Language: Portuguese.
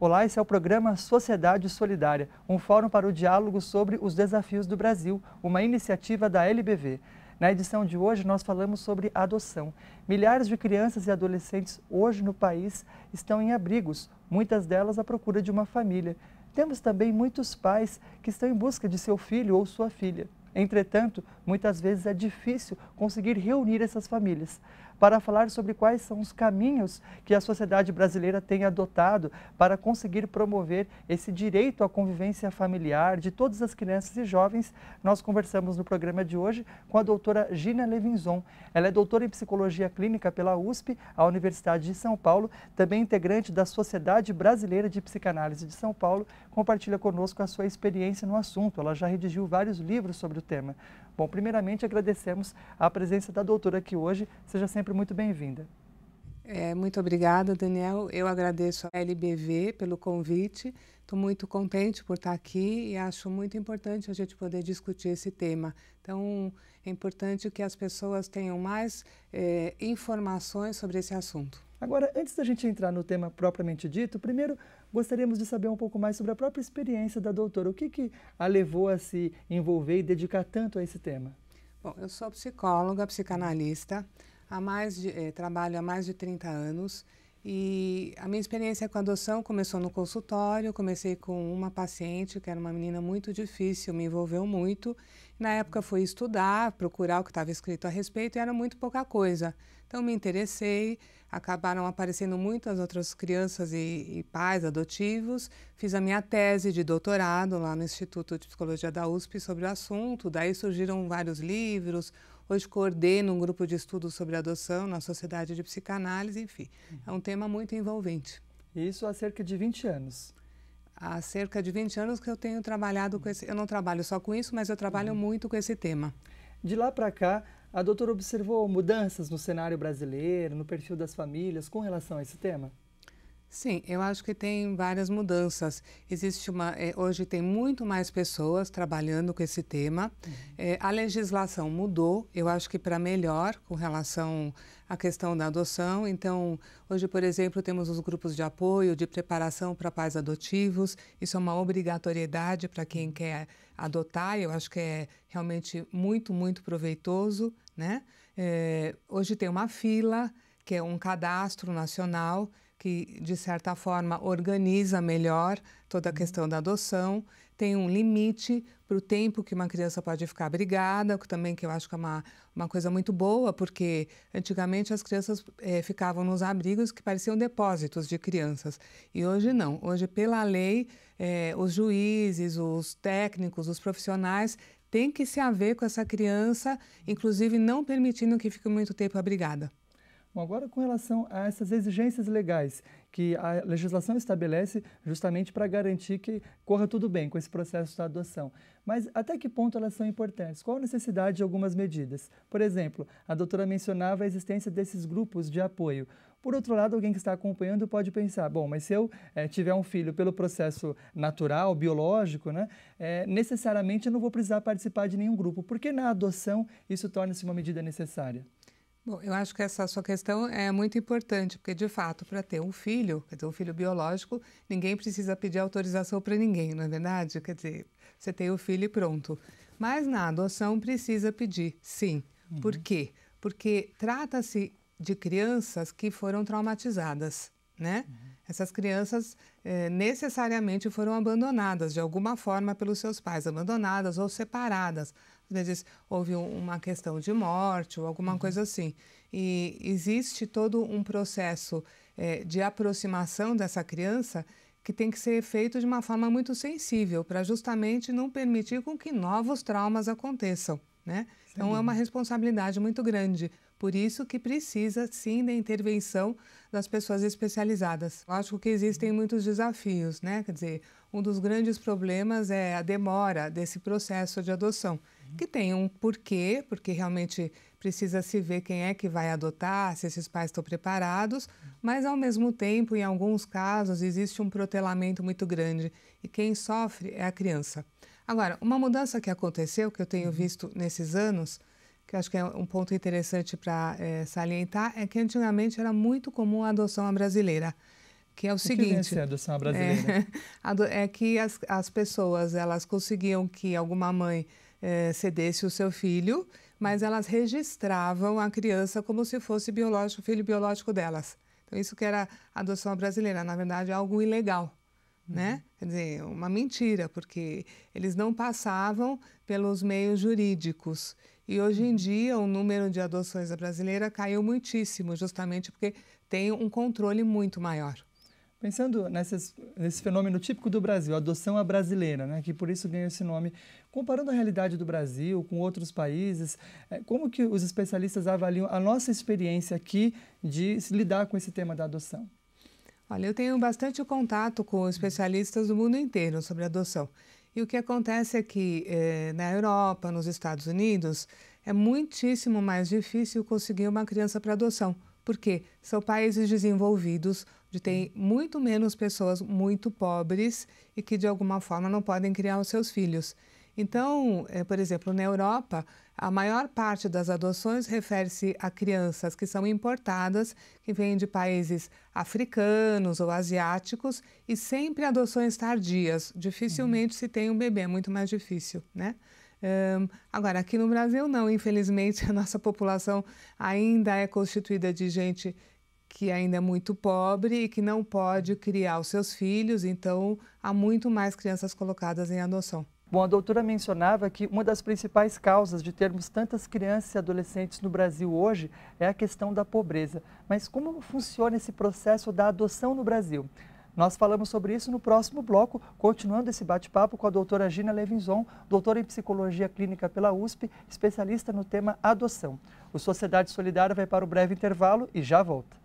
Olá, esse é o programa Sociedade Solidária, um fórum para o diálogo sobre os desafios do Brasil, uma iniciativa da LBV. Na edição de hoje, nós falamos sobre adoção. Milhares de crianças e adolescentes hoje no país estão em abrigos, muitas delas à procura de uma família. Temos também muitos pais que estão em busca de seu filho ou sua filha. Entretanto, muitas vezes é difícil conseguir reunir essas famílias. Para falar sobre quais são os caminhos que a sociedade brasileira tem adotado para conseguir promover esse direito à convivência familiar de todas as crianças e jovens, nós conversamos no programa de hoje com a doutora Gina Levinzon. Ela é doutora em Psicologia Clínica pela USP, a Universidade de São Paulo, também integrante da Sociedade Brasileira de Psicanálise de São Paulo, compartilha conosco a sua experiência no assunto. Ela já redigiu vários livros sobre o tema. Bom, primeiramente agradecemos a presença da doutora aqui hoje. Seja sempre muito bem-vinda. Muito obrigada, Daniel. Eu agradeço a LBV pelo convite. Estou muito contente por estar aqui e acho muito importante a gente poder discutir esse tema. Então, é importante que as pessoas tenham mais informações sobre esse assunto. Agora, antes da gente entrar no tema propriamente dito, primeiro gostaríamos de saber um pouco mais sobre a própria experiência da doutora. O que a levou a se envolver e dedicar tanto a esse tema? Bom, eu sou psicóloga, psicanalista, trabalho há mais de 30 anos e a minha experiência com a adoção começou no consultório. Comecei com uma paciente que era uma menina muito difícil, me envolveu muito. Na época fui estudar, procurar o que estava escrito a respeito e era muito pouca coisa. Então me interessei, acabaram aparecendo muitas outras crianças e pais adotivos. Fiz a minha tese de doutorado lá no Instituto de Psicologia da USP sobre o assunto. Daí surgiram vários livros. Hoje coordeno um grupo de estudos sobre adoção na Sociedade de Psicanálise, enfim. É um tema muito envolvente. Isso há cerca de 20 anos. Há cerca de 20 anos que eu tenho trabalhado com esse... Eu não trabalho só com isso, mas eu trabalho muito com esse tema. De lá para cá, a doutora observou mudanças no cenário brasileiro, no perfil das famílias, com relação a esse tema? Sim, eu acho que tem várias mudanças. Hoje tem muito mais pessoas trabalhando com esse tema. A legislação mudou, eu acho que para melhor com relação à questão da adoção. Então, hoje, por exemplo, temos os grupos de apoio, de preparação para pais adotivos. Isso é uma obrigatoriedade para quem quer adotar. Eu acho que é realmente muito, muito proveitoso, né? Hoje tem uma fila, que é um cadastro nacional, que, de certa forma, organiza melhor toda a questão da adoção. Tem um limite para o tempo que uma criança pode ficar abrigada, que eu acho que é uma coisa muito boa, porque antigamente as crianças ficavam nos abrigos que pareciam depósitos de crianças. E hoje não. Hoje, pela lei, os juízes, os técnicos, os profissionais têm que se haver com essa criança, inclusive não permitindo que fique muito tempo abrigada. Bom, agora com relação a essas exigências legais que a legislação estabelece justamente para garantir que corra tudo bem com esse processo da adoção. Mas até que ponto elas são importantes? Qual a necessidade de algumas medidas? Por exemplo, a doutora mencionava a existência desses grupos de apoio. Por outro lado, alguém que está acompanhando pode pensar, bom, mas se eu tiver um filho pelo processo natural, biológico, né, necessariamente eu não vou precisar participar de nenhum grupo. Por que na adoção isso torna-se uma medida necessária? Bom, eu acho que essa sua questão é muito importante, porque, de fato, para ter um filho, quer dizer, um filho biológico, ninguém precisa pedir autorização para ninguém, não é verdade? Quer dizer, você tem o filho e pronto. Mas na adoção precisa pedir, sim. Por quê? Porque trata-se de crianças que foram traumatizadas, né? Essas crianças necessariamente foram abandonadas de alguma forma pelos seus pais, abandonadas ou separadas. Às vezes houve uma questão de morte ou alguma coisa assim. E existe todo um processo de aproximação dessa criança que tem que ser feito de uma forma muito sensível para justamente não permitir com que novos traumas aconteçam, né? Então é uma responsabilidade muito grande. Por isso que precisa, sim, da intervenção das pessoas especializadas. Eu acho que existem muitos desafios, né? Quer dizer, um dos grandes problemas é a demora desse processo de adoção, que tem um porquê, porque realmente precisa se ver quem é que vai adotar, se esses pais estão preparados, mas ao mesmo tempo, em alguns casos, existe um protelamento muito grande e quem sofre é a criança. Agora, uma mudança que aconteceu, que eu tenho visto nesses anos, que eu acho que é um ponto interessante para salientar, é que antigamente era muito comum a adoção brasileira. que é o O que seguinte... vem a ser a adoção brasileira? É que as pessoas, elas conseguiam que alguma mãe cedesse o seu filho, mas elas registravam a criança como se fosse biológico, filho biológico delas. Então, isso que era a adoção brasileira, na verdade, é algo ilegal, né? Quer dizer, uma mentira, porque eles não passavam pelos meios jurídicos. E hoje em dia, o número de adoções brasileiras caiu muitíssimo, justamente porque tem um controle muito maior. Pensando nesse fenômeno típico do Brasil, a adoção à brasileira, né, que por isso ganha esse nome, comparando a realidade do Brasil com outros países, como que os especialistas avaliam a nossa experiência aqui de lidar com esse tema da adoção? Olha, eu tenho bastante contato com especialistas do mundo inteiro sobre adoção. E o que acontece é que na Europa, nos Estados Unidos, é muitíssimo mais difícil conseguir uma criança para adoção. Por quê? São países desenvolvidos, onde tem muito menos pessoas muito pobres e que de alguma forma não podem criar os seus filhos. Então, por exemplo, na Europa, a maior parte das adoções refere-se a crianças que são importadas, que vêm de países africanos ou asiáticos, e sempre adoções tardias. Dificilmente se tem um bebê, é muito mais difícil, né? Agora, aqui no Brasil não, infelizmente a nossa população ainda é constituída de gente que ainda é muito pobre e que não pode criar os seus filhos, então há muito mais crianças colocadas em adoção. Bom, a doutora mencionava que uma das principais causas de termos tantas crianças e adolescentes no Brasil hoje é a questão da pobreza. Mas como funciona esse processo da adoção no Brasil? Nós falamos sobre isso no próximo bloco, continuando esse bate-papo com a doutora Gina Levinson, doutora em Psicologia Clínica pela USP, especialista no tema adoção. O Sociedade Solidária vai para o breve intervalo e já volta.